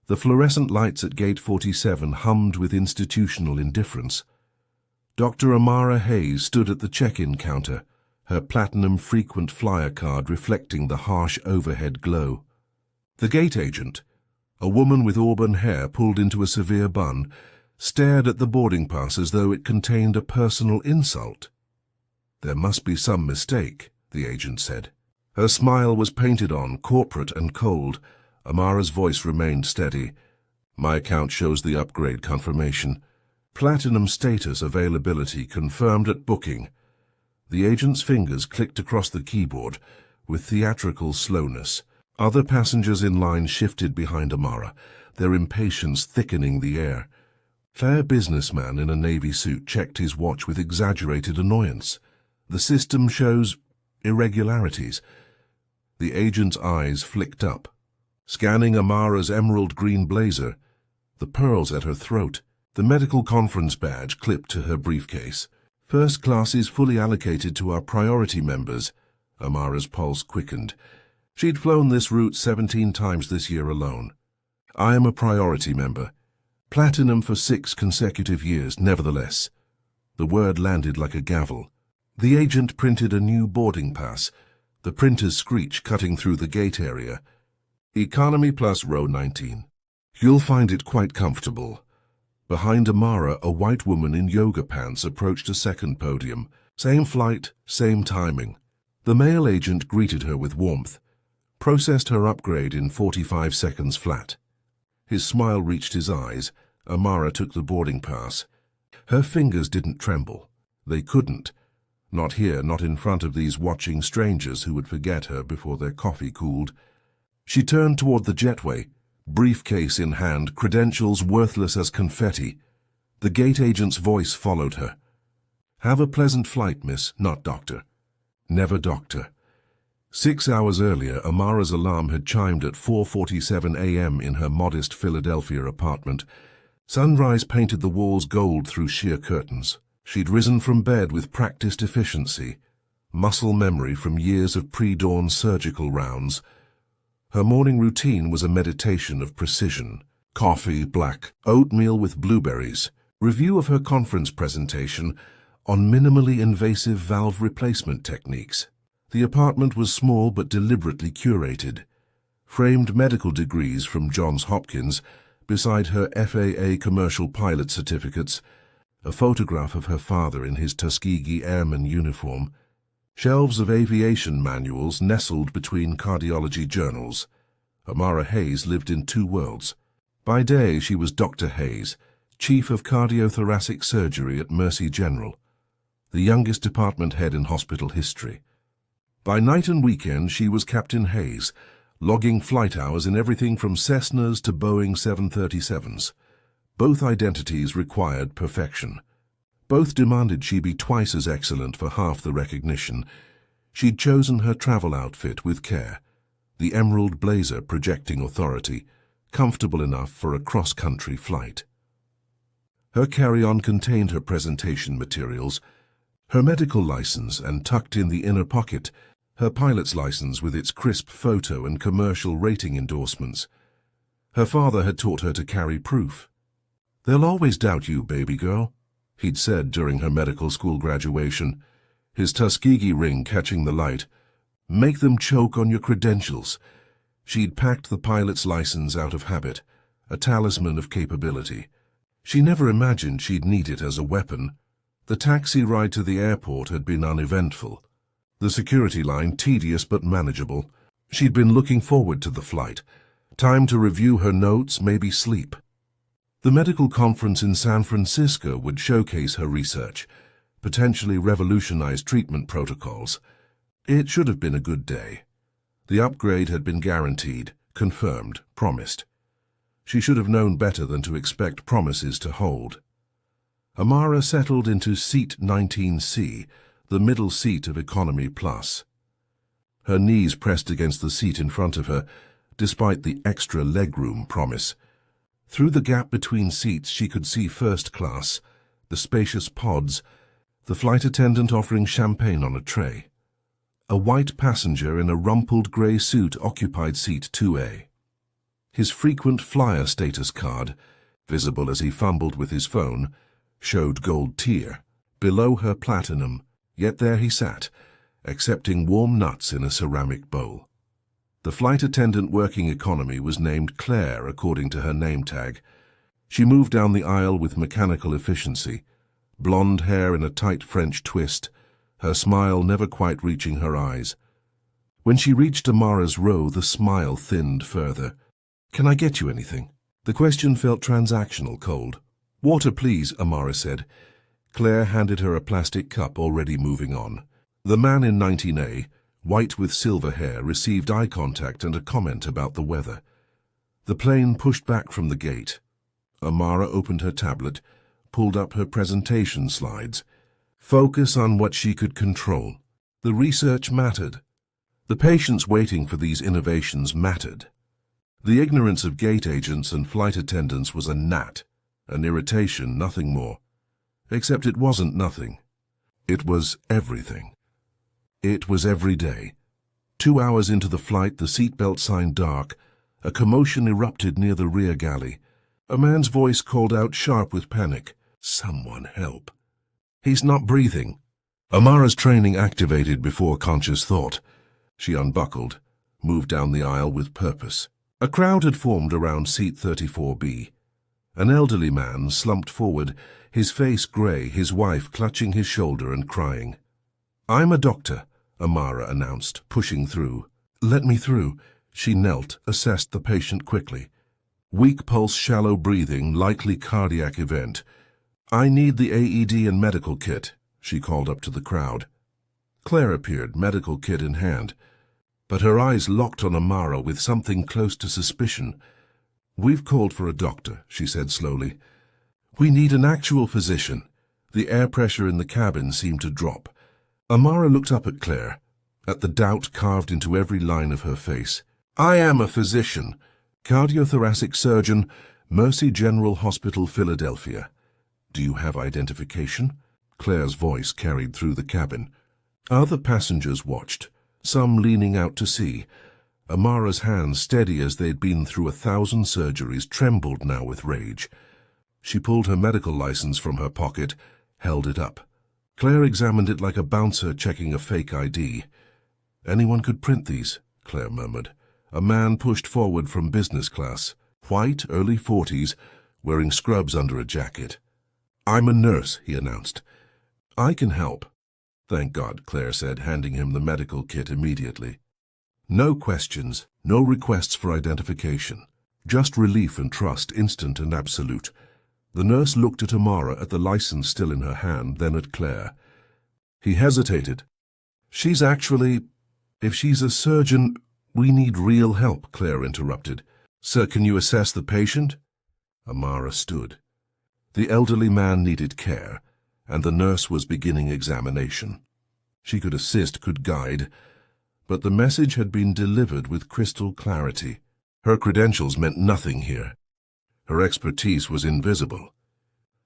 The fluorescent lights at Gate 47 hummed with institutional indifference. Dr. Amara Hayes stood at the check-in counter, her platinum frequent flyer card reflecting the harsh overhead glow. The gate agent, a woman with auburn hair pulled into a severe bun, stared at the boarding pass as though it contained a personal insult. "There must be some mistake," the agent said. Her smile was painted on, corporate and cold. Amara's voice remained steady. "My account shows the upgrade confirmation. Platinum status availability confirmed at booking." The agent's fingers clicked across the keyboard with theatrical slowness. Other passengers in line shifted behind Amara, their impatience thickening the air. Fair businessman in a navy suit checked his watch with exaggerated annoyance. "The system shows irregularities." The agent's eyes flicked up, scanning Amara's emerald green blazer, the pearls at her throat, the medical conference badge clipped to her briefcase. "First class is fully allocated to our priority members." Amara's pulse quickened. She'd flown this route 17 times this year alone. "I am a priority member. Platinum for 6 consecutive years, nevertheless." The word landed like a gavel. The agent printed a new boarding pass, the printer's screech cutting through the gate area. "Economy plus row 19. You'll find it quite comfortable." Behind Amara, a white woman in yoga pants approached a second podium. Same flight, same timing. The male agent greeted her with warmth, processed her upgrade in 45 seconds flat. His smile reached his eyes. Amara took the boarding pass. Her fingers didn't tremble. They couldn't. Not here, not in front of these watching strangers who would forget her before their coffee cooled. She turned toward the jetway, briefcase in hand, credentials worthless as confetti. The gate agent's voice followed her. "Have a pleasant flight, miss, not doctor." Never doctor. 6 hours earlier, Amara's alarm had chimed at 4:47 a.m. in her modest Philadelphia apartment. Sunrise painted the walls gold through sheer curtains. She'd risen from bed with practiced efficiency, muscle memory from years of pre-dawn surgical rounds. Her morning routine was a meditation of precision. Coffee, black, oatmeal with blueberries. Review of her conference presentation on minimally invasive valve replacement techniques. The apartment was small but deliberately curated. Framed medical degrees from Johns Hopkins beside her FAA commercial pilot certificates, a photograph of her father in his Tuskegee Airman uniform, shelves of aviation manuals nestled between cardiology journals. Amara Hayes lived in 2 worlds. By day, she was Dr. Hayes, Chief of Cardiothoracic Surgery at Mercy General, the youngest department head in hospital history. By night and weekend, she was Captain Hayes, logging flight hours in everything from Cessnas to Boeing 737s. Both identities required perfection. Both demanded she be twice as excellent for half the recognition. She'd chosen her travel outfit with care, the emerald blazer projecting authority, comfortable enough for a cross-country flight. Her carry-on contained her presentation materials, her medical license, and tucked in the inner pocket, her pilot's license with its crisp photo and commercial rating endorsements. Her father had taught her to carry proof. "They'll always doubt you, baby girl," he'd said during her medical school graduation, his Tuskegee ring catching the light. "Make them choke on your credentials." She'd packed the pilot's license out of habit, a talisman of capability. She never imagined she'd need it as a weapon. The taxi ride to the airport had been uneventful. The security line tedious but manageable. She'd been looking forward to the flight. Time to review her notes, maybe sleep. The medical conference in San Francisco would showcase her research, potentially revolutionize treatment protocols. It should have been a good day. The upgrade had been guaranteed, confirmed, promised. She should have known better than to expect promises to hold. Amara settled into seat 19C, the middle seat of Economy Plus. Her knees pressed against the seat in front of her, despite the extra legroom promise. Through the gap between seats she could see first class, the spacious pods, the flight attendant offering champagne on a tray. A white passenger in a rumpled grey suit occupied seat 2A. His frequent flyer status card, visible as he fumbled with his phone, showed gold tier. Below her platinum, yet there he sat, accepting warm nuts in a ceramic bowl. The flight attendant working economy was named Claire according to her name tag. She moved down the aisle with mechanical efficiency, blonde hair in a tight French twist, her smile never quite reaching her eyes. When she reached Amara's row, the smile thinned further. "Can I get you anything?" The question felt transactional, cold. "Water, please," Amara said. Claire handed her a plastic cup, already moving on. The man in 19A, white with silver hair, received eye contact and a comment about the weather. The plane pushed back from the gate. Amara opened her tablet, pulled up her presentation slides. Focus on what she could control. The research mattered. The patients waiting for these innovations mattered. The ignorance of gate agents and flight attendants was a gnat, an irritation, nothing more. Except it wasn't nothing. It was everything. It was every day. 2 hours into the flight, the seatbelt sign dark. A commotion erupted near the rear galley. A man's voice called out sharp with panic. "Someone help. He's not breathing." Amara's training activated before conscious thought. She unbuckled, moved down the aisle with purpose. A crowd had formed around seat 34B. An elderly man slumped forward, his face grey, his wife clutching his shoulder and crying. "I'm a doctor," Amara announced, pushing through. "Let me through." She knelt, assessed the patient quickly. Weak pulse, shallow breathing, likely cardiac event. "I need the AED and medical kit," she called up to the crowd. Claire appeared, medical kit in hand, but her eyes locked on Amara with something close to suspicion. "We've called for a doctor," she said slowly. "We need an actual physician." The air pressure in the cabin seemed to drop. Amara looked up at Claire, at the doubt carved into every line of her face. "I am a physician. Cardiothoracic surgeon, Mercy General Hospital, Philadelphia. Do you have identification?" Claire's voice carried through the cabin. Other passengers watched, some leaning out to sea. Amara's hands, steady as they'd been through 1,000 surgeries, trembled now with rage. She pulled her medical license from her pocket, held it up. Claire examined it like a bouncer checking a fake ID. "Anyone could print these," Claire murmured. A man pushed forward from business class, white, early 40s, wearing scrubs under a jacket. "I'm a nurse," he announced. "I can help." "Thank God," Claire said, handing him the medical kit immediately. No questions, no requests for identification. Just relief and trust, instant and absolute. The nurse looked at Amara, at the license still in her hand, then at Claire. He hesitated. "She's actually... If she's a surgeon, we need real help," Claire interrupted. "Sir, can you assess the patient?" Amara stood. The elderly man needed care, and the nurse was beginning examination. She could assist, could guide, but the message had been delivered with crystal clarity. Her credentials meant nothing here. Her expertise was invisible.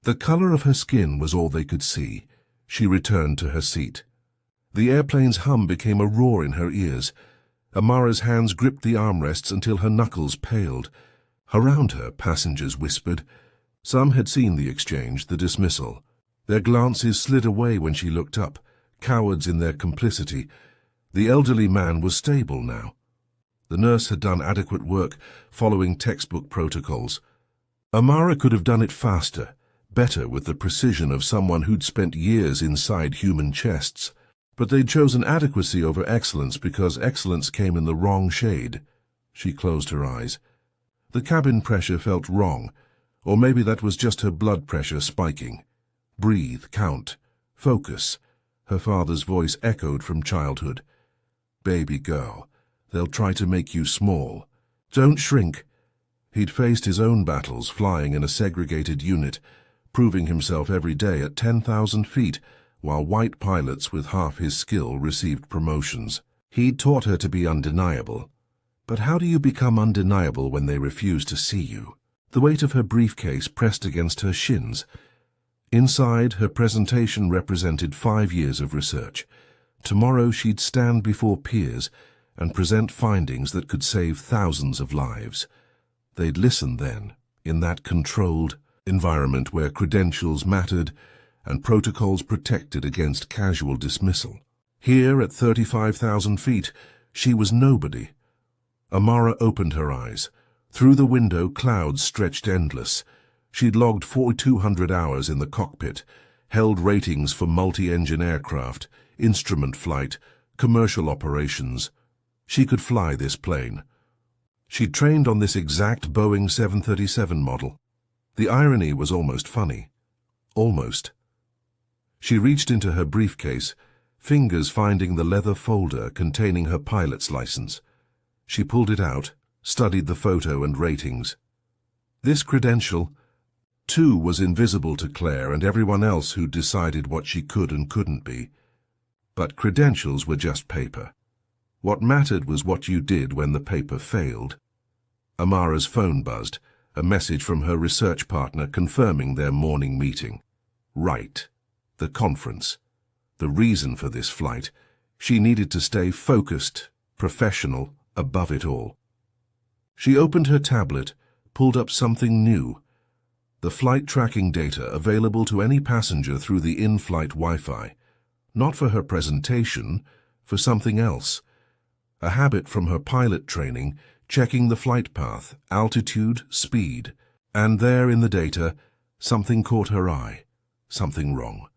The color of her skin was all they could see. She returned to her seat. The airplane's hum became a roar in her ears. Amara's hands gripped the armrests until her knuckles paled. Around her, passengers whispered. Some had seen the exchange, the dismissal. Their glances slid away when she looked up, cowards in their complicity. The elderly man was stable now. The nurse had done adequate work, following textbook protocols. Amara could have done it faster, better, with the precision of someone who'd spent years inside human chests. But they'd chosen adequacy over excellence because excellence came in the wrong shade. She closed her eyes. The cabin pressure felt wrong, or maybe that was just her blood pressure spiking. Breathe, count, focus. Her father's voice echoed from childhood. "Baby girl, they'll try to make you small. Don't shrink." He'd faced his own battles flying in a segregated unit, proving himself every day at 10,000 feet, while white pilots with half his skill received promotions. He'd taught her to be undeniable. But how do you become undeniable when they refuse to see you? The weight of her briefcase pressed against her shins. Inside, her presentation represented 5 years of research. Tomorrow she'd stand before peers and present findings that could save thousands of lives. They'd listen then, in that controlled environment where credentials mattered and protocols protected against casual dismissal. Here, at 35,000 feet, she was nobody. Amara opened her eyes. Through the window, clouds stretched endless. She'd logged 4,200 hours in the cockpit, held ratings for multi-engine aircraft, instrument flight, commercial operations. She could fly this plane. She'd trained on this exact Boeing 737 model. The irony was almost funny. Almost. She reached into her briefcase, fingers finding the leather folder containing her pilot's license. She pulled it out, studied the photo and ratings. This credential, too, was invisible to Claire and everyone else who decided what she could and couldn't be. But credentials were just paper. What mattered was what you did when the paper failed. Amara's phone buzzed, a message from her research partner confirming their morning meeting. Right. The conference. The reason for this flight. She needed to stay focused, professional, above it all. She opened her tablet, pulled up something new. The flight tracking data available to any passenger through the in-flight Wi-Fi. Not for her presentation, for something else. A habit from her pilot training, checking the flight path, altitude, speed. And there in the data, something caught her eye. Something wrong.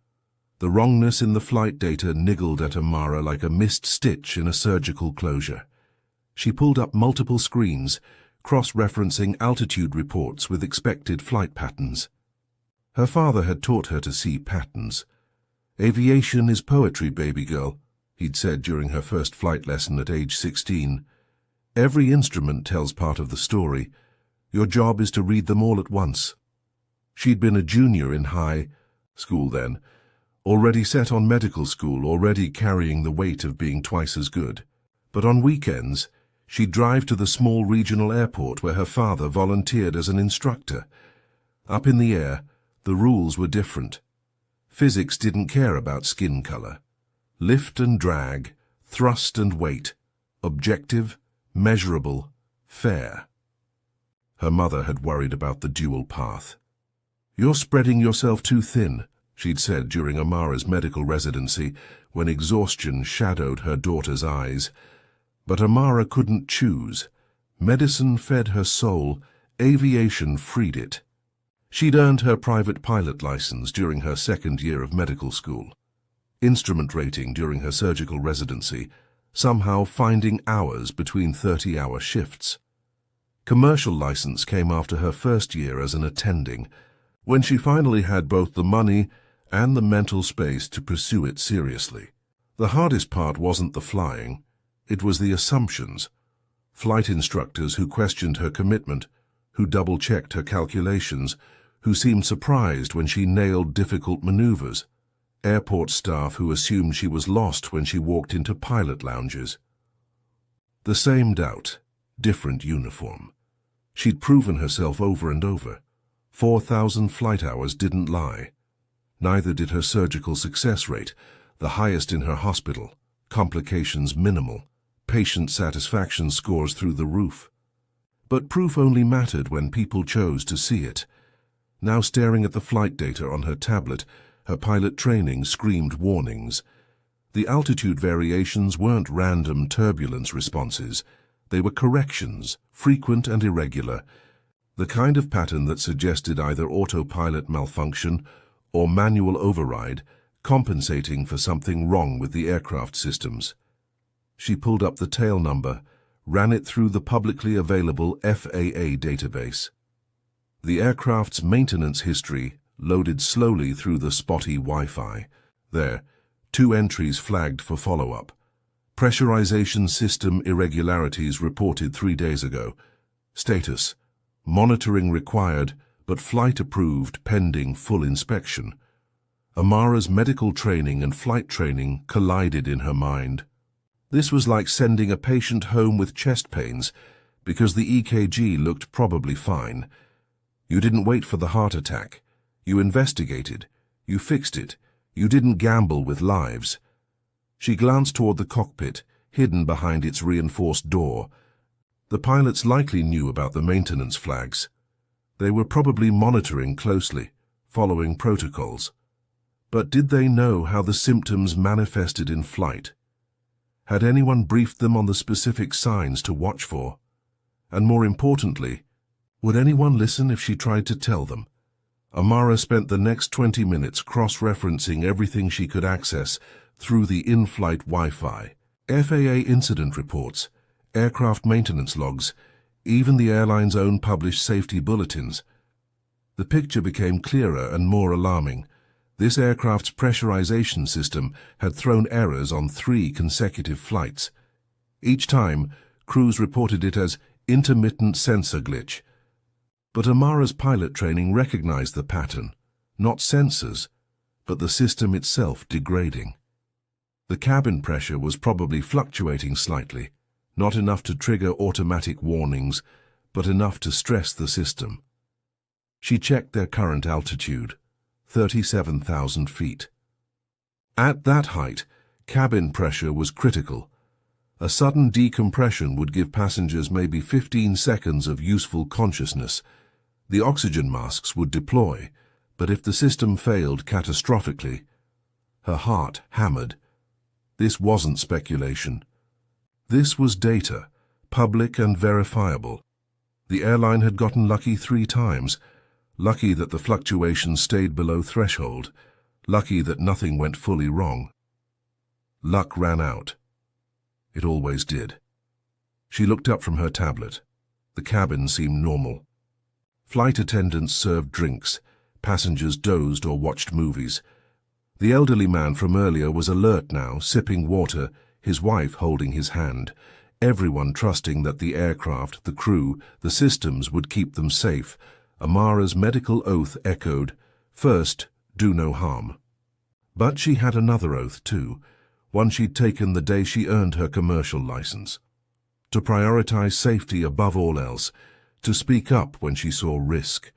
The wrongness in the flight data niggled at Amara like a missed stitch in a surgical closure. She pulled up multiple screens, cross-referencing altitude reports with expected flight patterns. Her father had taught her to see patterns. "Aviation is poetry, baby girl," he'd said during her first flight lesson at age 16. "Every instrument tells part of the story. Your job is to read them all at once." She'd been a junior in high school then, already set on medical school, already carrying the weight of being twice as good. But on weekends, she'd drive to the small regional airport where her father volunteered as an instructor. Up in the air, the rules were different. Physics didn't care about skin color. Lift and drag, thrust and weight, objective, measurable, fair. Her mother had worried about the dual path. "You're spreading yourself too thin," she'd said during Amara's medical residency when exhaustion shadowed her daughter's eyes. But Amara couldn't choose. Medicine fed her soul, aviation freed it. She'd earned her private pilot license during her second year of medical school. Instrument rating during her surgical residency, somehow finding hours between 30-hour shifts. Commercial license came after her first year as an attending, when she finally had both the money and the mental space to pursue it seriously. The hardest part wasn't the flying, it was the assumptions. Flight instructors who questioned her commitment, who double-checked her calculations, who seemed surprised when she nailed difficult maneuvers. Airport staff who assumed she was lost when she walked into pilot lounges. The same doubt, different uniform. She'd proven herself over and over. 4,000 flight hours didn't lie. Neither did her surgical success rate, the highest in her hospital, complications minimal, patient satisfaction scores through the roof. But proof only mattered when people chose to see it. Now staring at the flight data on her tablet, her pilot training screamed warnings. The altitude variations weren't random turbulence responses. They were corrections, frequent and irregular, the kind of pattern that suggested either autopilot malfunction or manual override, compensating for something wrong with the aircraft systems. She pulled up the tail number, ran it through the publicly available FAA database. The aircraft's maintenance history loaded slowly through the spotty Wi-Fi. There, 2 entries flagged for follow-up. Pressurization system irregularities reported 3 days ago. Status: monitoring required, but flight approved pending full inspection. Amara's medical training and flight training collided in her mind. This was like sending a patient home with chest pains because the EKG looked probably fine. You didn't wait for the heart attack. You investigated. You fixed it. You didn't gamble with lives. She glanced toward the cockpit, hidden behind its reinforced door. The pilots likely knew about the maintenance flags. They were probably monitoring closely, following protocols. But did they know how the symptoms manifested in flight? Had anyone briefed them on the specific signs to watch for? And more importantly, would anyone listen if she tried to tell them? Amara spent the next 20 minutes cross-referencing everything she could access through the in-flight Wi-Fi. FAA incident reports, aircraft maintenance logs, even the airline's own published safety bulletins. The picture became clearer and more alarming. This aircraft's pressurization system had thrown errors on 3 consecutive flights. Each time, crews reported it as intermittent sensor glitch. But Amara's pilot training recognized the pattern, not sensors, but the system itself degrading. The cabin pressure was probably fluctuating slightly, not enough to trigger automatic warnings, but enough to stress the system. She checked their current altitude, 37,000 feet. At that height, cabin pressure was critical. A sudden decompression would give passengers maybe 15 seconds of useful consciousness. The oxygen masks would deploy, but if the system failed catastrophically, her heart hammered. This wasn't speculation. This was data, public and verifiable. The airline had gotten lucky 3 times. Lucky that the fluctuations stayed below threshold. Lucky that nothing went fully wrong. Luck ran out. It always did. She looked up from her tablet. The cabin seemed normal. Flight attendants served drinks. Passengers dozed or watched movies. The elderly man from earlier was alert now, sipping water, his wife holding his hand. Everyone trusting that the aircraft, the crew, the systems would keep them safe. Amara's medical oath echoed, "First, do no harm." But she had another oath too, one she'd taken the day she earned her commercial license. To prioritize safety above all else, to speak up when she saw risk,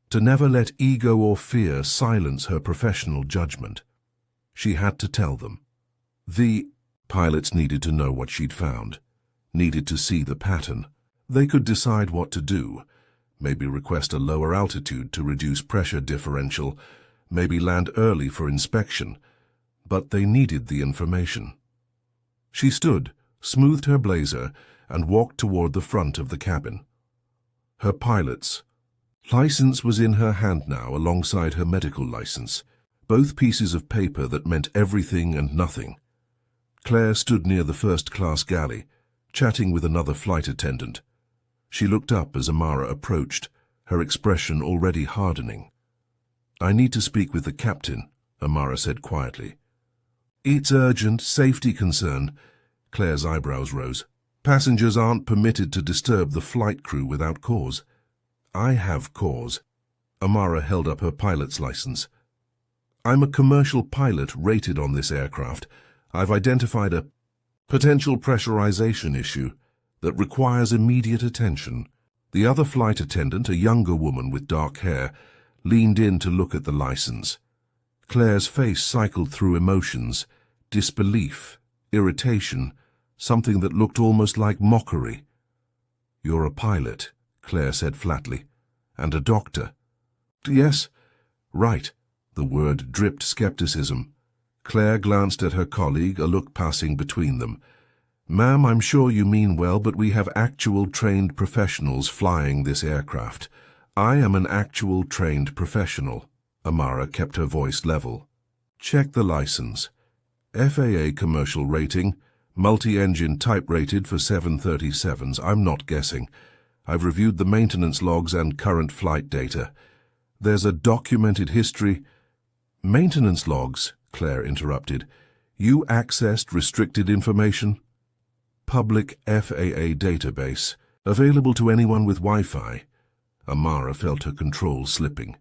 to never let ego or fear silence her professional judgment. She had to tell them. The pilots needed to know what she'd found, needed to see the pattern. They could decide what to do, maybe request a lower altitude to reduce pressure differential, maybe land early for inspection, but they needed the information. She stood, smoothed her blazer, and walked toward the front of the cabin. Her pilot's license was in her hand now alongside her medical license, both pieces of paper that meant everything and nothing. Claire stood near the first-class galley, chatting with another flight attendant. She looked up as Amara approached, her expression already hardening. "I need to speak with the captain," Amara said quietly. "It's urgent, safety concern." Claire's eyebrows rose. "Passengers aren't permitted to disturb the flight crew without cause." "I have cause." Amara held up her pilot's license. "I'm a commercial pilot rated on this aircraft. I've identified a potential pressurization issue that requires immediate attention." The other flight attendant, a younger woman with dark hair, leaned in to look at the license. Claire's face cycled through emotions, disbelief, irritation, something that looked almost like mockery. "You're a pilot," Claire said flatly, "and a doctor." "Yes, right." The word dripped skepticism. Claire glanced at her colleague, a look passing between them. "Ma'am, I'm sure you mean well, but we have actual trained professionals flying this aircraft. I am an actual trained professional." Amara kept her voice level. "Check the license. FAA commercial rating, multi-engine type rated for 737s. I'm not guessing. I've reviewed the maintenance logs and current flight data. There's a documented history." "Maintenance logs," Claire interrupted. "You accessed restricted information?" "Public FAA database, available to anyone with Wi-Fi." Amara felt her control slipping.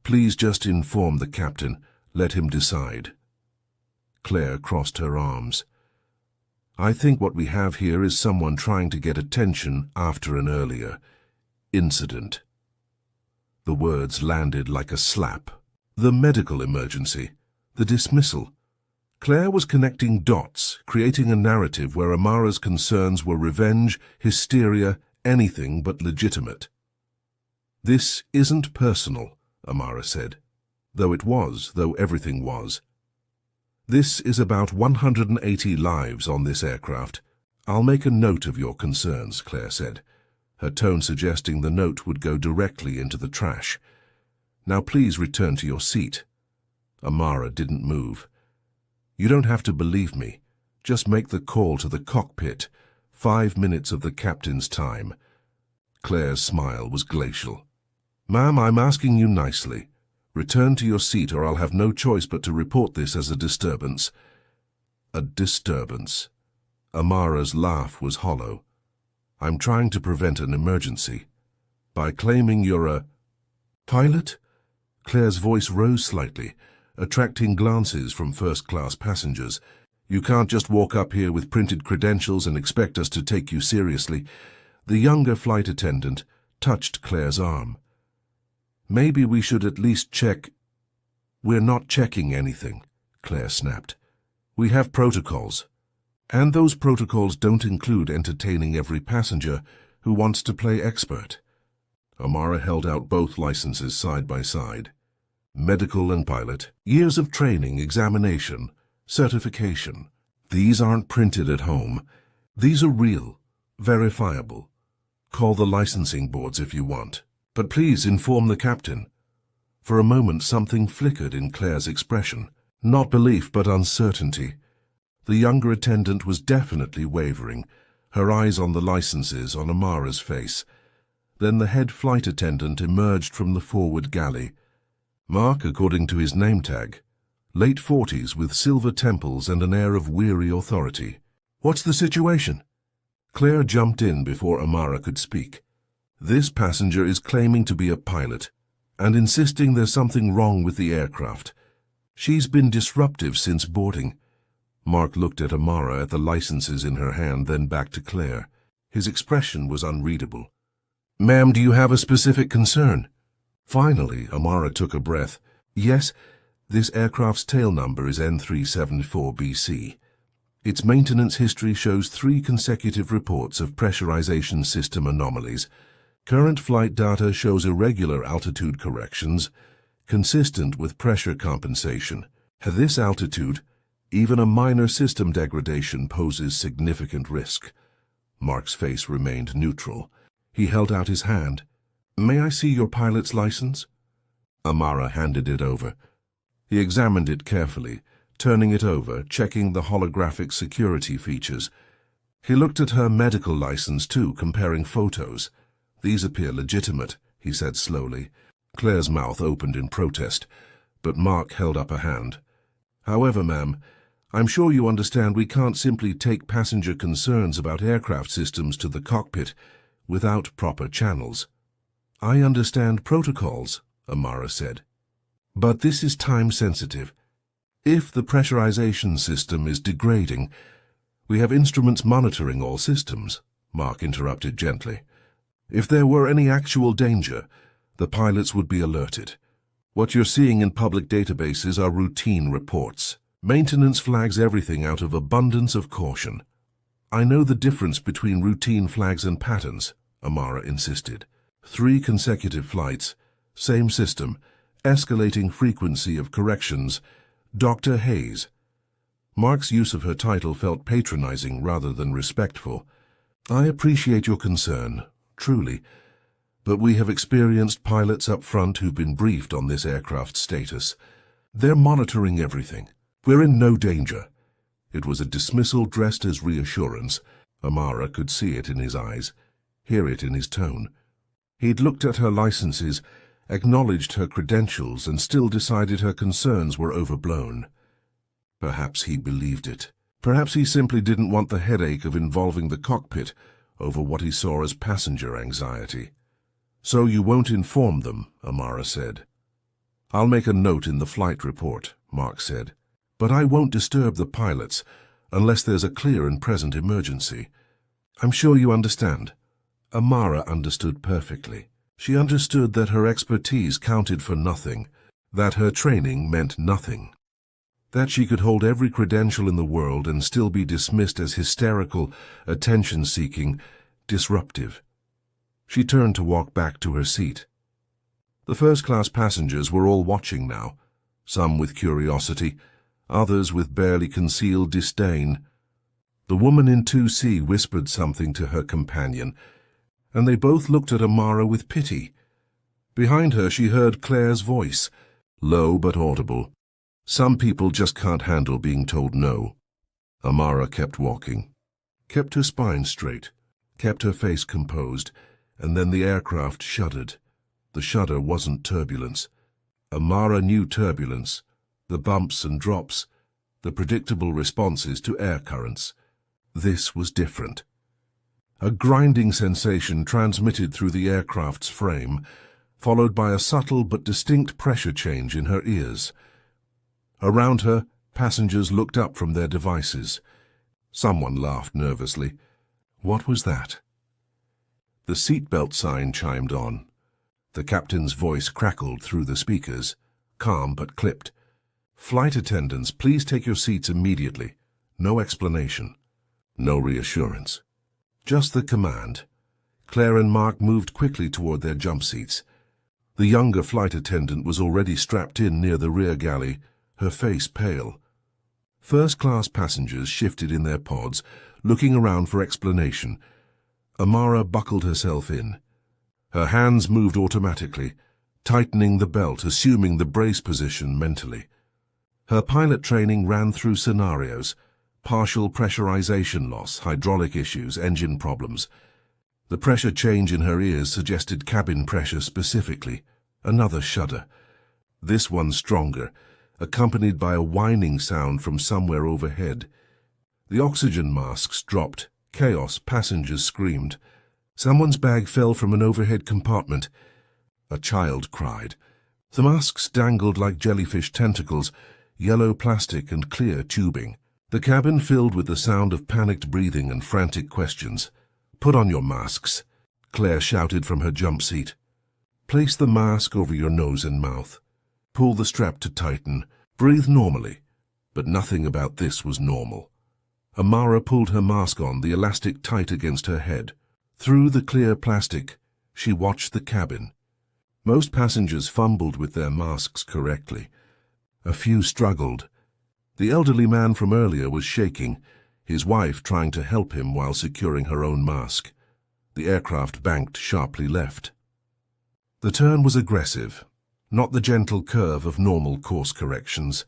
"Please just inform the captain. Let him decide." Claire crossed her arms. "I think what we have here is someone trying to get attention after an earlier incident." The words landed like a slap. The medical emergency, the dismissal. Claire was connecting dots, creating a narrative where Amara's concerns were revenge, hysteria, anything but legitimate. "This isn't personal," Amara said. Though everything was. "This is about 180 lives on this aircraft. I'll make a note of your concerns," Claire said, her tone suggesting the note would go directly into the trash. "Now please return to your seat." Amara didn't move. "You don't have to believe me. Just make the call to the cockpit. 5 minutes of the captain's time." Claire's smile was glacial. "Ma'am, I'm asking you nicely. Return to your seat or I'll have no choice but to report this as a disturbance." "A disturbance?" Amara's laugh was hollow. "I'm trying to prevent an emergency. By claiming you're a pilot?" Claire's voice rose slightly, attracting glances from first-class passengers. "You can't just walk up here with printed credentials and expect us to take you seriously." The younger flight attendant touched Claire's arm. "Maybe we should at least check." "We're not checking anything," Claire snapped. "We have protocols. And those protocols don't include entertaining every passenger who wants to play expert." Amara held out both licenses side by side. Medical and pilot, years of training, examination, certification. These aren't printed at home. These are real, verifiable. Call the licensing boards if you want. But please inform the captain." For a moment something flickered in Claire's expression. Not belief, but uncertainty. The younger attendant was definitely wavering, her eyes on the licenses on Amara's face. Then the head flight attendant emerged from the forward galley. Mark, according to his name tag. Late 40s with silver temples and an air of weary authority. "What's the situation?" Claire jumped in before Amara could speak. "This passenger is claiming to be a pilot and insisting there's something wrong with the aircraft. She's been disruptive since boarding." Mark looked at Amara at the licenses in her hand, then back to Claire. His expression was unreadable. "Ma'am, do you have a specific concern?" Finally, Amara took a breath. "Yes, this aircraft's tail number is N374BC. Its maintenance history shows 3 consecutive reports of pressurization system anomalies. Current flight data shows irregular altitude corrections, consistent with pressure compensation. At this altitude, even a minor system degradation poses significant risk." Mark's face remained neutral. He held out his hand. "May I see your pilot's license?" Amara handed it over. He examined it carefully, turning it over, checking the holographic security features. He looked at her medical license too, comparing photos. "These appear legitimate," he said slowly. Claire's mouth opened in protest, but Mark held up a hand. "However, ma'am, I'm sure you understand we can't simply take passenger concerns about aircraft systems to the cockpit without proper channels." "I understand protocols," Amara said. "But this is time-sensitive. If the pressurization system is degrading, we have instruments monitoring all systems," Mark interrupted gently. "If there were any actual danger, the pilots would be alerted. What you're seeing in public databases are routine reports. Maintenance flags everything out of abundance of caution." "I know the difference between routine flags and patterns," Amara insisted. 3 consecutive flights, same system, escalating frequency of corrections. Dr. Hayes. Mark's use of her title felt patronizing rather than respectful. "I appreciate your concern, truly, but we have experienced pilots up front who've been briefed on this aircraft's status. They're monitoring everything. We're in no danger." It was a dismissal dressed as reassurance. Amara could see it in his eyes, hear it in his tone. He'd looked at her licenses, acknowledged her credentials, and still decided her concerns were overblown. Perhaps he believed it. Perhaps he simply didn't want the headache of involving the cockpit over what he saw as passenger anxiety. "So you won't inform them," Amara said. "I'll make a note in the flight report," Mark said. "But I won't disturb the pilots unless there's a clear and present emergency. I'm sure you understand." Amara understood perfectly. She understood that her expertise counted for nothing, that her training meant nothing. That she could hold every credential in the world and still be dismissed as hysterical, attention-seeking, disruptive. She turned to walk back to her seat. The first-class passengers were all watching now, some with curiosity, others with barely concealed disdain. The woman in 2C whispered something to her companion, and they both looked at Amara with pity. Behind her she heard Claire's voice, low but audible. Some people just can't handle being told no. Amara kept walking, kept her spine straight, kept her face composed, and then the aircraft shuddered. The shudder wasn't turbulence. Amara knew turbulence, the bumps and drops, the predictable responses to air currents. This was different. A grinding sensation transmitted through the aircraft's frame, followed by a subtle but distinct pressure change in her ears. Around her, passengers looked up from their devices. Someone laughed nervously. What was that? The seatbelt sign chimed on. The captain's voice crackled through the speakers, calm but clipped. Flight attendants, please take your seats immediately. No explanation. No reassurance. Just the command. Claire and Mark moved quickly toward their jump seats. The younger flight attendant was already strapped in near the rear galley, her face pale. First-class passengers shifted in their pods, looking around for explanation. Amara buckled herself in. Her hands moved automatically, tightening the belt, assuming the brace position mentally. Her pilot training ran through scenarios: partial pressurization loss, hydraulic issues, engine problems. The pressure change in her ears suggested cabin pressure specifically. Another shudder. This one stronger, accompanied by a whining sound from somewhere overhead. The oxygen masks dropped. Chaos. Passengers screamed. Someone's bag fell from an overhead compartment. A child cried. The masks dangled like jellyfish tentacles, yellow plastic and clear tubing. The cabin filled with the sound of panicked breathing and frantic questions. "Put on your masks," Claire shouted from her jump seat. "Place the mask over your nose and mouth. Pull the strap to tighten. Breathe normally." But nothing about this was normal. Amara pulled her mask on, the elastic tight against her head. Through the clear plastic, she watched the cabin. Most passengers fumbled with their masks correctly. A few struggled. The elderly man from earlier was shaking, his wife trying to help him while securing her own mask. The aircraft banked sharply left. The turn was aggressive, not the gentle curve of normal course corrections.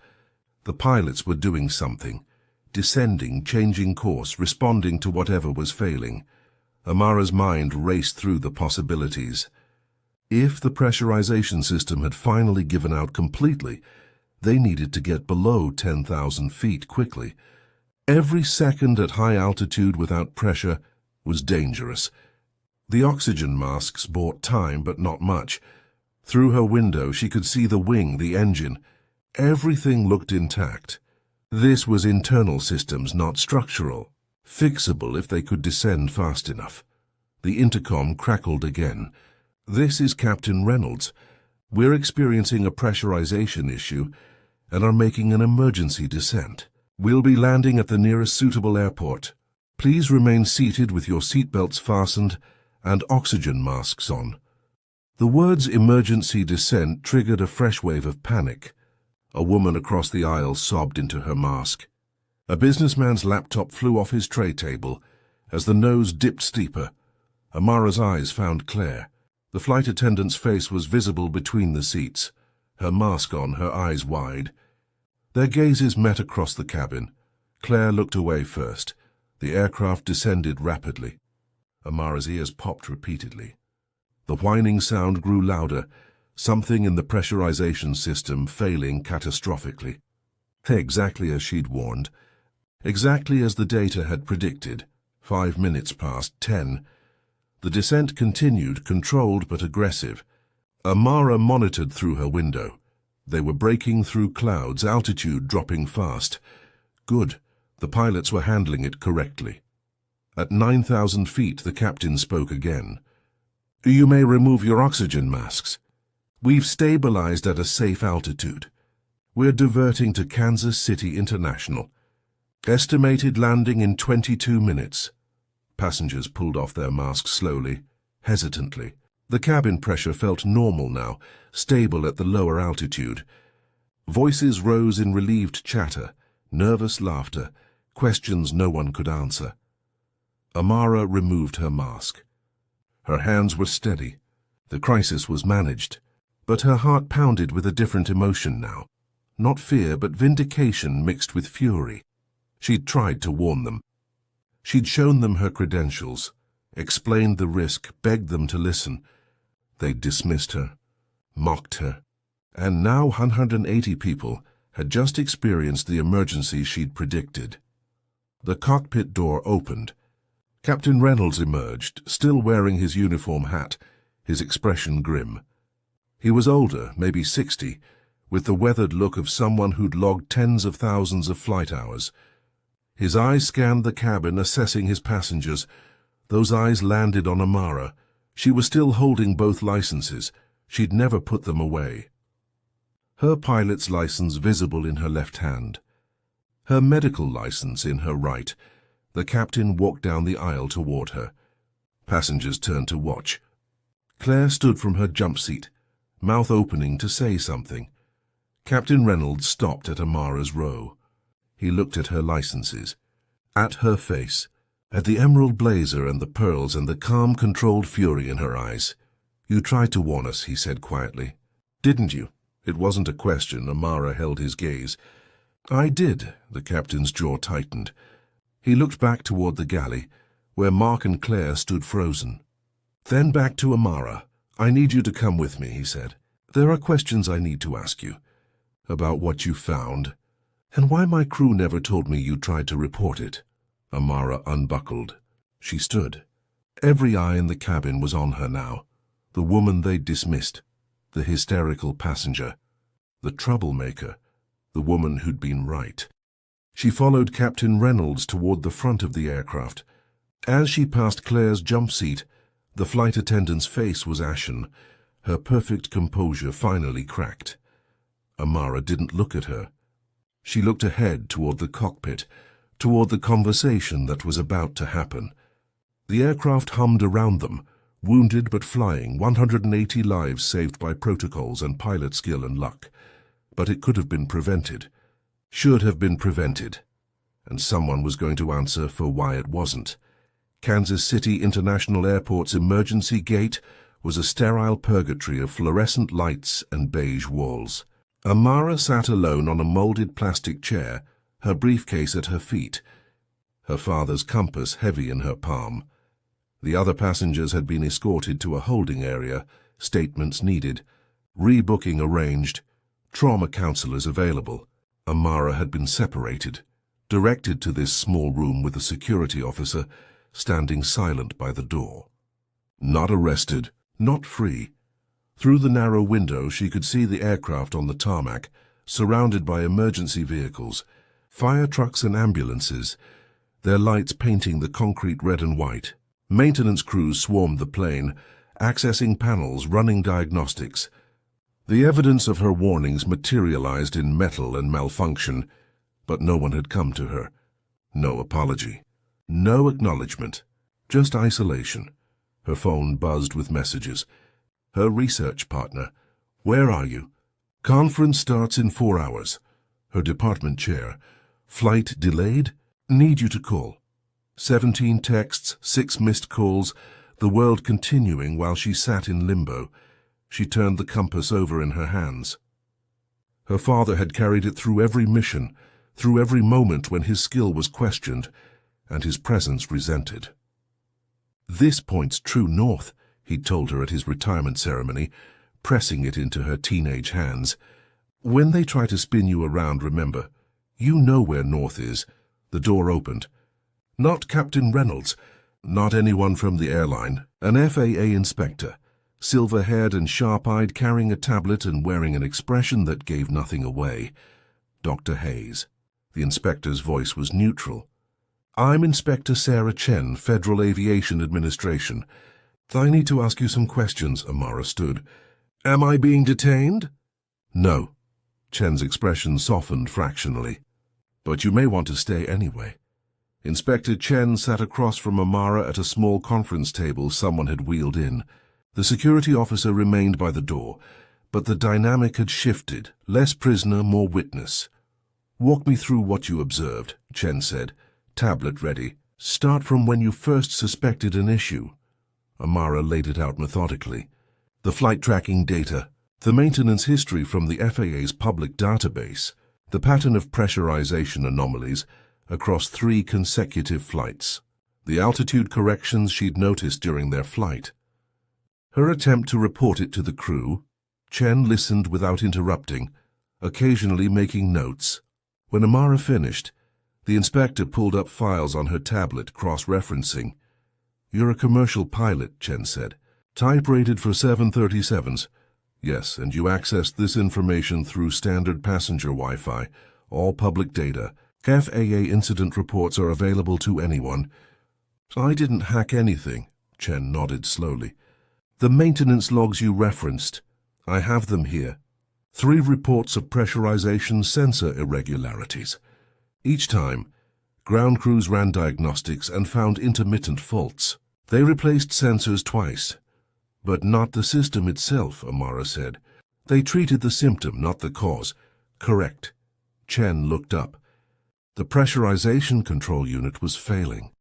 The pilots were doing something, descending, changing course, responding to whatever was failing. Amara's mind raced through the possibilities. If the pressurization system had finally given out completely, they needed to get below 10,000 feet quickly. Every second at high altitude without pressure was dangerous. The oxygen masks bought time, but not much. Through her window, she could see the wing, the engine. Everything looked intact. This was internal systems, not structural. Fixable if they could descend fast enough. The intercom crackled again. "This is Captain Reynolds. We're experiencing a pressurization issue and are making an emergency descent. We'll be landing at the nearest suitable airport. Please remain seated with your seatbelts fastened and oxygen masks on." The words emergency descent triggered a fresh wave of panic. A woman across the aisle sobbed into her mask. A businessman's laptop flew off his tray table as the nose dipped steeper. Amara's eyes found Claire. The flight attendant's face was visible between the seats, her mask on, her eyes wide. Their gazes met across the cabin. Claire looked away first. The aircraft descended rapidly. Amara's ears popped repeatedly. The whining sound grew louder, something in the pressurization system failing catastrophically. Exactly as she'd warned. Exactly as the data had predicted. 5 minutes past 10. The descent continued, controlled but aggressive. Amara monitored through her window. They were breaking through clouds, altitude dropping fast. Good. The pilots were handling it correctly. At 9,000 feet, the captain spoke again. "You may remove your oxygen masks. We've stabilized at a safe altitude. We're diverting to Kansas City International. Estimated landing in 22 minutes. Passengers pulled off their masks slowly, hesitantly. The cabin pressure felt normal now, stable at the lower altitude. Voices rose in relieved chatter, nervous laughter, questions no one could answer. Amara removed her mask. Her hands were steady. The crisis was managed, but her heart pounded with a different emotion now. Not fear, but vindication mixed with fury. She'd tried to warn them. She'd shown them her credentials, explained the risk, begged them to listen. They'd dismissed her, mocked her, and now 180 people had just experienced the emergency she'd predicted. The cockpit door opened. Captain Reynolds emerged, still wearing his uniform hat, his expression grim. He was older, maybe 60, with the weathered look of someone who'd logged tens of thousands of flight hours. His eyes scanned the cabin, assessing his passengers. Those eyes landed on Amara. She was still holding both licenses. She'd never put them away. Her pilot's license visible in her left hand. Her medical license in her right. The captain walked down the aisle toward her. Passengers turned to watch. Claire stood from her jump seat, mouth opening to say something. Captain Reynolds stopped at Amara's row. He looked at her licenses, at her face, at the emerald blazer and the pearls and the calm, controlled fury in her eyes. "You tried to warn us," he said quietly. "Didn't you?" It wasn't a question. Amara held his gaze. "I did." The captain's jaw tightened. He looked back toward the galley, where Mark and Claire stood frozen. Then back to Amara. "I need you to come with me," he said. "There are questions I need to ask you. About what you found, and why my crew never told me you tried to report it." Amara unbuckled. She stood. Every eye in the cabin was on her now. The woman they'd dismissed, the hysterical passenger, the troublemaker, the woman who'd been right. She followed Captain Reynolds toward the front of the aircraft. As she passed Claire's jump seat, the flight attendant's face was ashen. Her perfect composure finally cracked. Amara didn't look at her. She looked ahead toward the cockpit, toward the conversation that was about to happen. The aircraft hummed around them, wounded but flying, 180 lives saved by protocols and pilot skill and luck. But it could have been prevented. Should have been prevented. And someone was going to answer for why it wasn't. Kansas City International Airport's emergency gate was a sterile purgatory of fluorescent lights and beige walls. Amara sat alone on a molded plastic chair, her briefcase at her feet, her father's compass heavy in her palm. The other passengers had been escorted to a holding area, statements needed, rebooking arranged, trauma counselors available. Amara had been separated, directed to this small room with a security officer standing silent by the door. Not arrested, not free. Through the narrow window she could see the aircraft on the tarmac, surrounded by emergency vehicles, fire trucks and ambulances, their lights painting the concrete red and white. Maintenance crews swarmed the plane, accessing panels, running diagnostics. The evidence of her warnings materialized in metal and malfunction, but no one had come to her. No apology. No acknowledgement. Just isolation. Her phone buzzed with messages. Her research partner. "Where are you?" "Conference starts in 4 hours." Her department chair. "Flight delayed? Need you to call." 17 texts, 6 missed calls, the world continuing while she sat in limbo. She turned the compass over in her hands. Her father had carried it through every mission, through every moment when his skill was questioned and his presence resented. "This points true north," he'd told her at his retirement ceremony, pressing it into her teenage hands. "When they try to spin you around, remember, you know where north is." The door opened. Not Captain Reynolds, not anyone from the airline, an FAA inspector, silver-haired and sharp-eyed, carrying a tablet and wearing an expression that gave nothing away. Dr. Hayes. The inspector's voice was neutral. "I'm Inspector Sarah Chen, Federal Aviation Administration. I need to ask you some questions." Amara stood. "Am I being detained?" "No." Chen's expression softened fractionally. "But you may want to stay anyway." Inspector Chen sat across from Amara at a small conference table someone had wheeled in. The security officer remained by the door, but the dynamic had shifted, less prisoner, more witness. "Walk me through what you observed," Chen said, tablet ready. "Start from when you first suspected an issue." Amara laid it out methodically. The flight tracking data, the maintenance history from the FAA's public database, the pattern of pressurization anomalies across 3 consecutive flights, the altitude corrections she'd noticed during their flight. Her attempt to report it to the crew. Chen listened without interrupting, occasionally making notes. When Amara finished, the inspector pulled up files on her tablet, cross-referencing. "You're a commercial pilot," Chen said. "Type-rated for 737s. "Yes, and you accessed this information through standard passenger Wi-Fi, all public data. FAA incident reports are available to anyone." "I didn't hack anything," Chen nodded slowly. "The maintenance logs you referenced, I have them here. 3 reports of pressurization sensor irregularities. Each time, ground crews ran diagnostics and found intermittent faults. They replaced sensors twice. But not the system itself," Amara said. "They treated the symptom, not the cause." "Correct." Chen looked up. The pressurization control unit was failing.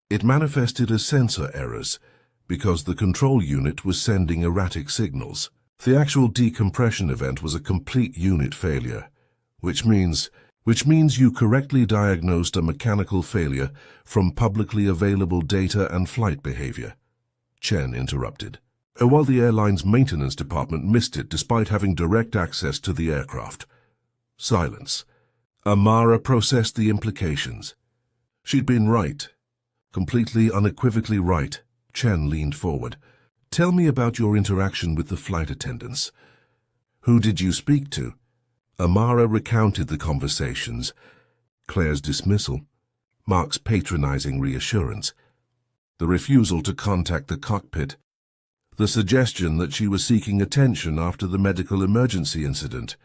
It manifested as sensor errors, because the control unit was sending erratic signals. The actual decompression event was a complete unit failure, which means you correctly diagnosed a mechanical failure from publicly available data and flight behavior. Chen interrupted. While the airline's maintenance department missed it despite having direct access to the aircraft. Silence. Amara processed the implications. She'd been right. Completely, unequivocally right. Chen leaned forward. "Tell me about your interaction with the flight attendants." "Who did you speak to?" Amara recounted the conversations. Claire's dismissal. Mark's patronizing reassurance. The refusal to contact the cockpit. The suggestion that she was seeking attention after the medical emergency incident.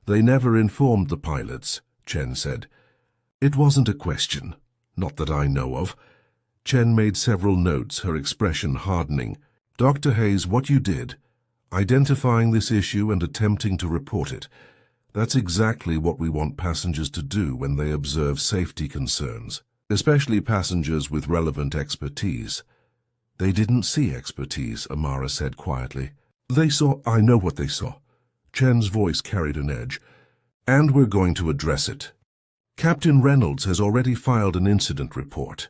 "They never informed the pilots," Chen said. "It wasn't a question. Not that I know of." Chen made several notes, her expression hardening. "Dr. Hayes, what you did, identifying this issue and attempting to report it, that's exactly what we want passengers to do when they observe safety concerns, especially passengers with relevant expertise." "They didn't see expertise," Amara said quietly. "They saw—" "I know what they saw." Chen's voice carried an edge. "And we're going to address it. Captain Reynolds has already filed an incident report.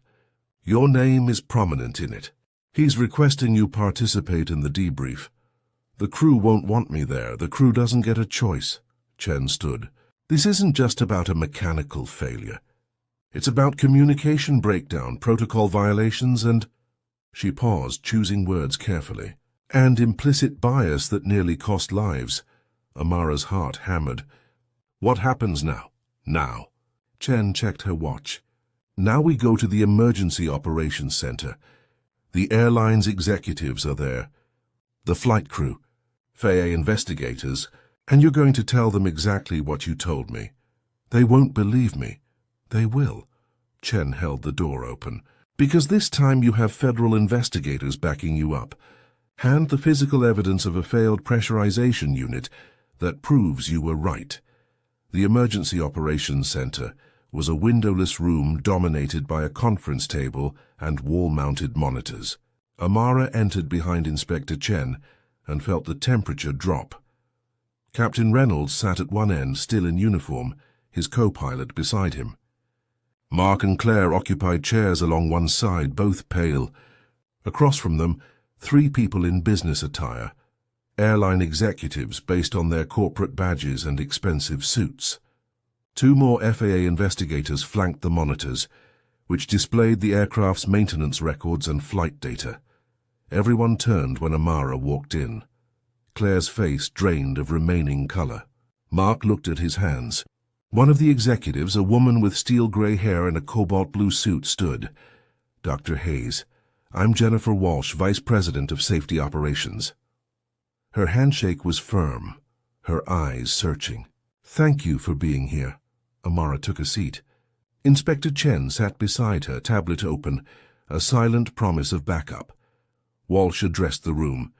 Your name is prominent in it. He's requesting you participate in the debrief. The crew won't want me there. The crew doesn't get a choice." Chen stood. "This isn't just about a mechanical failure. It's about communication breakdown, protocol violations, and—" She paused, choosing words carefully. "And implicit bias that nearly cost lives." Amara's heart hammered. "What happens now?" "Now." Chen checked her watch. "Now we go to the Emergency Operations Center. The airline's executives are there. The flight crew, FAA investigators, and you're going to tell them exactly what you told me. They won't believe me." "They will." Chen held the door open. "Because this time you have federal investigators backing you up. Hand the physical evidence of a failed pressurization unit that proves you were right." The Emergency Operations Center was a windowless room dominated by a conference table and wall-mounted monitors. Amara entered behind Inspector Chen and felt the temperature drop. Captain Reynolds sat at one end, still in uniform, his co-pilot beside him. Mark and Claire occupied chairs along one side, both pale. Across from them, 3 people in business attire, airline executives based on their corporate badges and expensive suits. 2 more FAA investigators flanked the monitors, which displayed the aircraft's maintenance records and flight data. Everyone turned when Amara walked in. Claire's face drained of remaining color. Mark looked at his hands. One of the executives, a woman with steel-gray hair and a cobalt-blue suit, stood. "Dr. Hayes, I'm Jennifer Walsh, Vice President of Safety Operations." Her handshake was firm, her eyes searching. Thank you for being here. Amara took a seat. Inspector Chen sat beside her, tablet open, a silent promise of backup. Walsh addressed the room.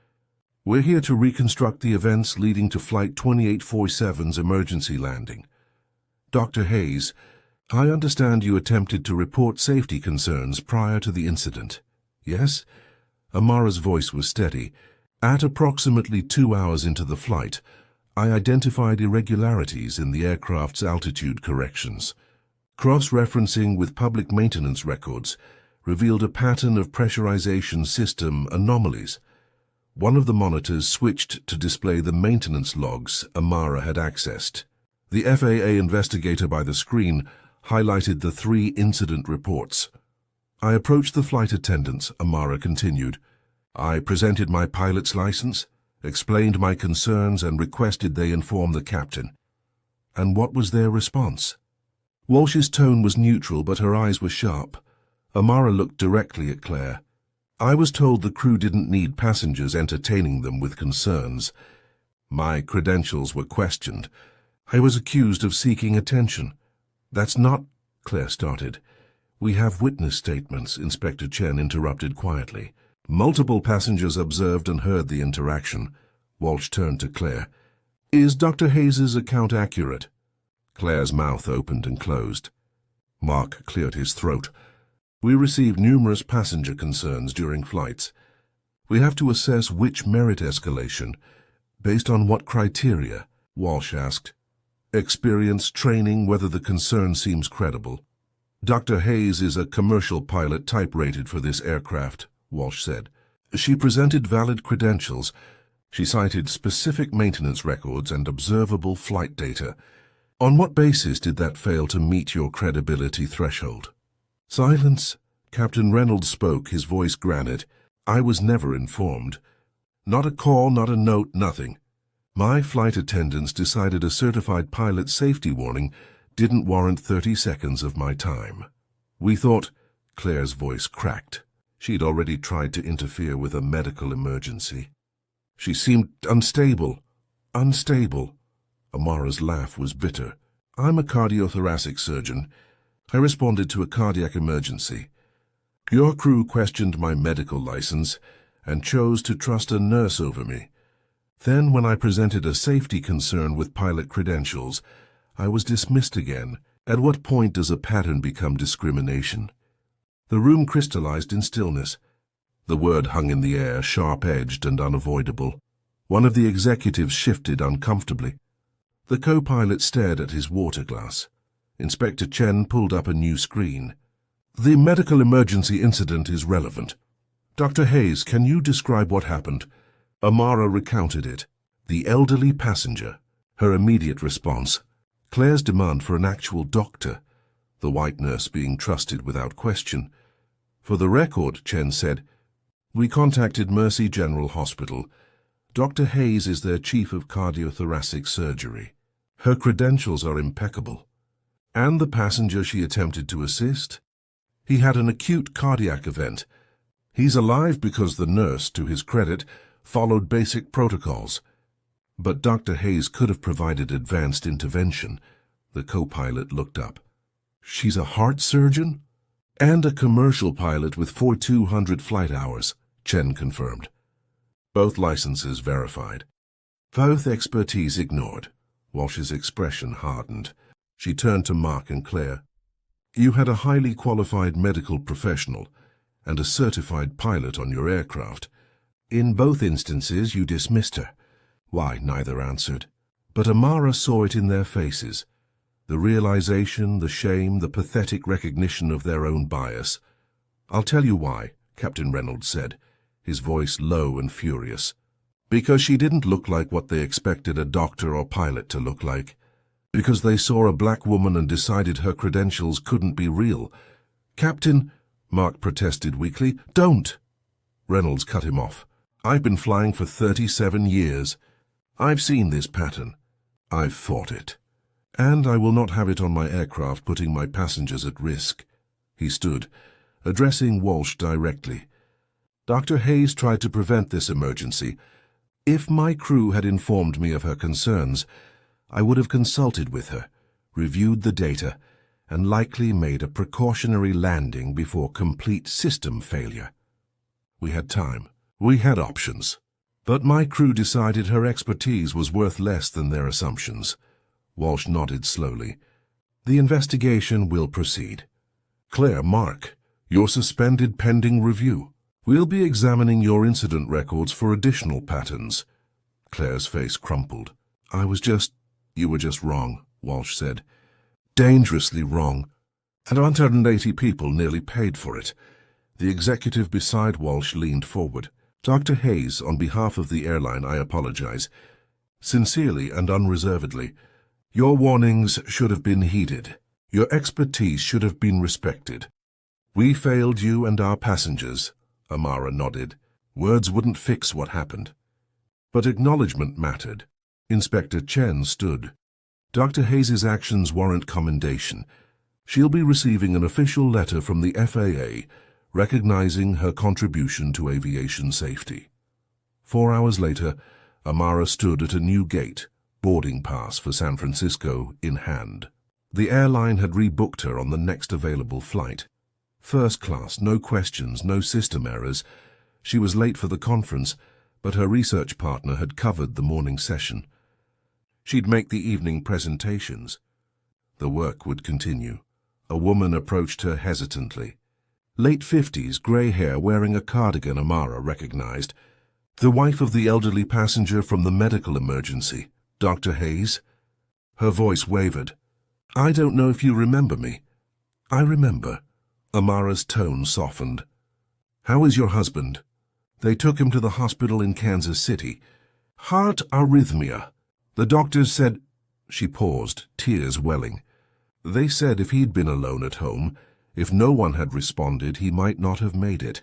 We're here to reconstruct the events leading to Flight 2847's emergency landing. Dr. Hayes, I understand you attempted to report safety concerns prior to the incident. Yes? Amara's voice was steady. At approximately 2 hours into the flight, I identified irregularities in the aircraft's altitude corrections. Cross-referencing with public maintenance records revealed a pattern of pressurization system anomalies. One of the monitors switched to display the maintenance logs Amara had accessed. The FAA investigator by the screen highlighted the 3 incident reports. I approached the flight attendants, Amara continued. I presented my pilot's license, explained my concerns, and requested they inform the captain. And what was their response? Walsh's tone was neutral, but her eyes were sharp. Amara looked directly at Claire. I was told the crew didn't need passengers entertaining them with concerns. My credentials were questioned. I was accused of seeking attention. That's not... Claire started. We have witness statements, Inspector Chen interrupted quietly. Multiple passengers observed and heard the interaction. Walsh turned to Claire. Is Dr. Hayes's account accurate? Claire's mouth opened and closed. Mark cleared his throat. We received numerous passenger concerns during flights. We have to assess which merit escalation. Based on what criteria? Walsh asked. Experience, training, whether the concern seems credible. Dr. Hayes is a commercial pilot type-rated for this aircraft, Walsh said. She presented valid credentials. She cited specific maintenance records and observable flight data. On what basis did that fail to meet your credibility threshold? Silence. Captain Reynolds spoke, his voice granite. I was never informed. Not a call, not a note, nothing. My flight attendants decided a certified pilot safety warning didn't warrant 30 seconds of my time. We thought... Claire's voice cracked. She'd already tried to interfere with a medical emergency. She seemed unstable. Unstable. Amara's laugh was bitter. I'm a cardiothoracic surgeon. I responded to a cardiac emergency. Your crew questioned my medical license and chose to trust a nurse over me. Then, when I presented a safety concern with pilot credentials, I was dismissed again. At what point does a pattern become discrimination? The room crystallized in stillness. The word hung in the air, sharp-edged and unavoidable. One of the executives shifted uncomfortably. The co-pilot stared at his water glass. Inspector Chen pulled up a new screen. The medical emergency incident is relevant. Dr. Hayes, can you describe what happened? Amara recounted it. The elderly passenger. Her immediate response. Claire's demand for an actual doctor. The white nurse being trusted without question. For the record, Chen said, we contacted Mercy General Hospital. Dr. Hayes is their chief of cardiothoracic surgery. Her credentials are impeccable. And the passenger she attempted to assist? He had an acute cardiac event. He's alive because the nurse, to his credit, followed basic protocols. But Dr. Hayes could have provided advanced intervention. The co-pilot looked up. She's a heart surgeon? And a commercial pilot with 4,200 flight hours, Chen confirmed. Both licenses verified. Both expertise ignored. Walsh's expression hardened. She turned to Mark and Claire. You had a highly qualified medical professional and a certified pilot on your aircraft. In both instances, you dismissed her. Why, neither answered. But Amara saw it in their faces. The realization, the shame, the pathetic recognition of their own bias. I'll tell you why, Captain Reynolds said, his voice low and furious. Because she didn't look like what they expected a doctor or pilot to look like. Because they saw a black woman and decided her credentials couldn't be real. Captain, Mark protested weakly, don't! Reynolds cut him off. I've been flying for 37 years. I've seen this pattern. I've fought it. And I will not have it on my aircraft putting my passengers at risk. He stood, addressing Walsh directly. Dr. Hayes tried to prevent this emergency. If my crew had informed me of her concerns, I would have consulted with her, reviewed the data, and likely made a precautionary landing before complete system failure. We had time. We had options. But my crew decided her expertise was worth less than their assumptions. Walsh nodded slowly. The investigation will proceed. Claire, Mark, you're suspended pending review. We'll be examining your incident records for additional patterns. Claire's face crumpled. You were just wrong, Walsh said. Dangerously wrong. And 180 people nearly paid for it. The executive beside Walsh leaned forward. Dr. Hayes, on behalf of the airline, I apologize. Sincerely and unreservedly. Your warnings should have been heeded. Your expertise should have been respected. We failed you and our passengers, Amara nodded. Words wouldn't fix what happened. But acknowledgement mattered. Inspector Chen stood. Dr. Hayes' actions warrant commendation. She'll be receiving an official letter from the FAA recognizing her contribution to aviation safety. 4 hours later, Amara stood at a new gate, boarding pass for San Francisco in hand. The airline had rebooked her on the next available flight. First class, no questions, no system errors. She was late for the conference, but her research partner had covered the morning session. She'd make the evening presentations. The work would continue. A woman approached her hesitantly. Late 50s, grey hair, wearing a cardigan, Amara recognized. The wife of the elderly passenger from the medical emergency, Dr. Hayes. Her voice wavered. I don't know if you remember me. I remember. Amara's tone softened. How is your husband? They took him to the hospital in Kansas City. Heart arrhythmia. The doctors said... She paused, tears welling. They said if he'd been alone at home, if no one had responded, he might not have made it.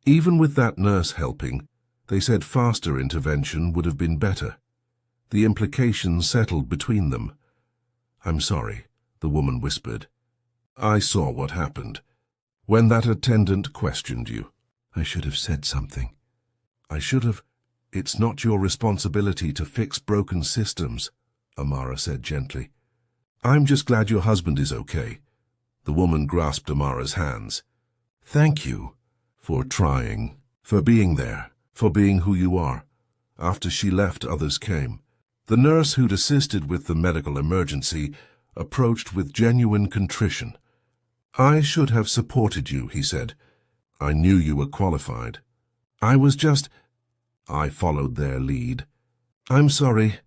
Even with that nurse helping, they said faster intervention would have been better. The implications settled between them. I'm sorry, the woman whispered. I saw what happened. When that attendant questioned you, I should have said something. I should have... It's not your responsibility to fix broken systems, Amara said gently. I'm just glad your husband is okay. The woman grasped Amara's hands. Thank you for trying, for being there, for being who you are. After she left, others came. The nurse who'd assisted with the medical emergency approached with genuine contrition. I should have supported you, he said. I knew you were qualified. I followed their lead. I'm sorry.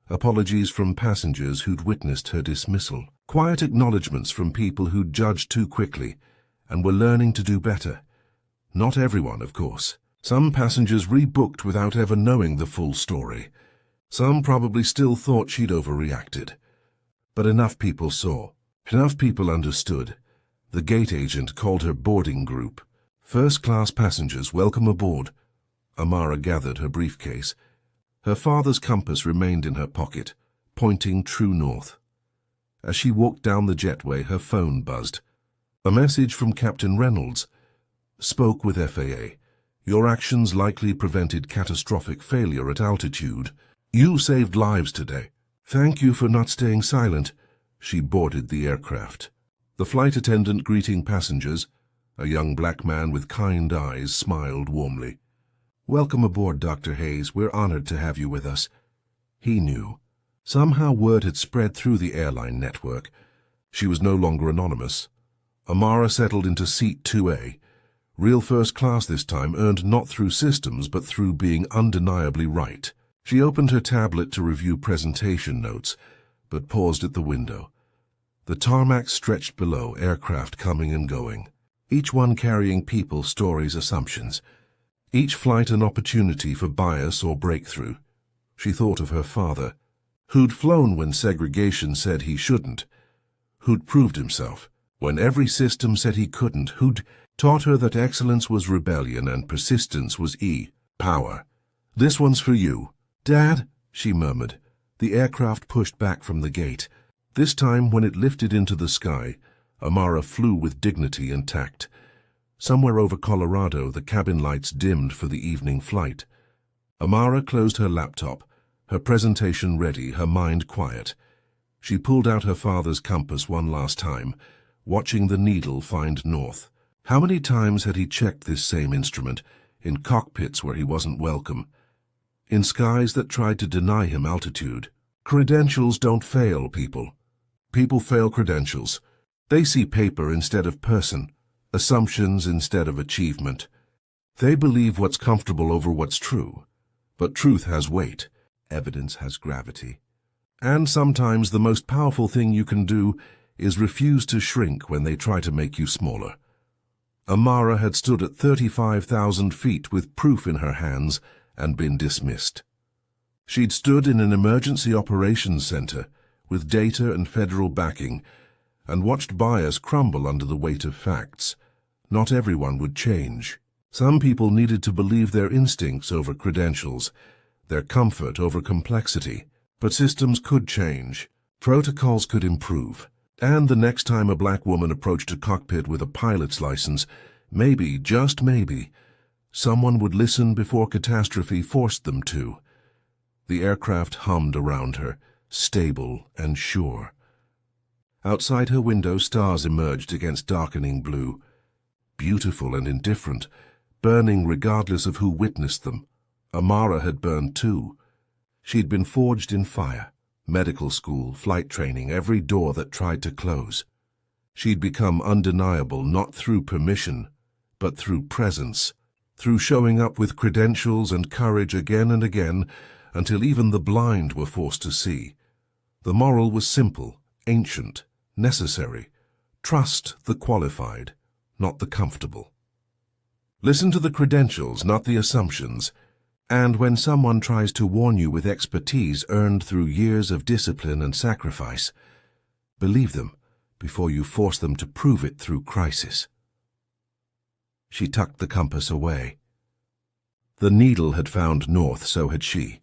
Apologies from passengers who'd witnessed her dismissal. Quiet acknowledgements from people who'd judged too quickly and were learning to do better. Not everyone, of course. Some passengers rebooked without ever knowing the full story. Some probably still thought she'd overreacted. But enough people saw. Enough people understood. The gate agent called her boarding group. First-class passengers, welcome aboard. Amara gathered her briefcase. Her father's compass remained in her pocket, pointing true north. As she walked down the jetway, her phone buzzed. A message from Captain Reynolds. Spoke with FAA. Your actions likely prevented catastrophic failure at altitude. You saved lives today. Thank you for not staying silent. She boarded the aircraft. The flight attendant greeting passengers, a young black man with kind eyes, smiled warmly. Welcome aboard, Dr. Hayes. We're honored to have you with us. He knew. Somehow word had spread through the airline network. She was no longer anonymous. Amara settled into seat 2A. Real first class this time, earned not through systems but through being undeniably right. She opened her tablet to review presentation notes, but paused at the window. The tarmac stretched below, aircraft coming and going, each one carrying people, stories, assumptions. Each flight an opportunity for bias or breakthrough. She thought of her father, who'd flown when segregation said he shouldn't, who'd proved himself when every system said he couldn't, who'd taught her that excellence was rebellion and persistence was power. This one's for you. Dad, she murmured. The aircraft pushed back from the gate. This time, when it lifted into the sky, Amara flew with dignity and tact. Somewhere over Colorado, the cabin lights dimmed for the evening flight. Amara closed her laptop, her presentation ready, her mind quiet. She pulled out her father's compass one last time, watching the needle find north. How many times had he checked this same instrument, in cockpits where he wasn't welcome, in skies that tried to deny him altitude? Credentials don't fail people. People fail credentials. They see paper instead of person, assumptions instead of achievement. They believe what's comfortable over what's true. But truth has weight. Evidence has gravity. And sometimes the most powerful thing you can do is refuse to shrink when they try to make you smaller. Amara had stood at 35,000 feet with proof in her hands and been dismissed. She'd stood in an emergency operations center with data and federal backing and watched bias crumble under the weight of facts. Not everyone would change. Some people needed to believe their instincts over credentials, their comfort over complexity. But systems could change. Protocols could improve. And the next time a black woman approached a cockpit with a pilot's license, maybe, just maybe, someone would listen before catastrophe forced them to. The aircraft hummed around her, stable and sure. Outside her window, stars emerged against darkening blue, beautiful and indifferent, burning regardless of who witnessed them. Amara had burned too. She'd been forged in fire, medical school, flight training, every door that tried to close. She'd become undeniable not through permission, but through presence, through showing up with credentials and courage again and again until even the blind were forced to see. The moral was simple, ancient, necessary. Trust the qualified, not the comfortable. Listen to the credentials, not the assumptions. And when someone tries to warn you with expertise earned through years of discipline and sacrifice, believe them before you force them to prove it through crisis. She tucked the compass away. The needle had found north, so had she.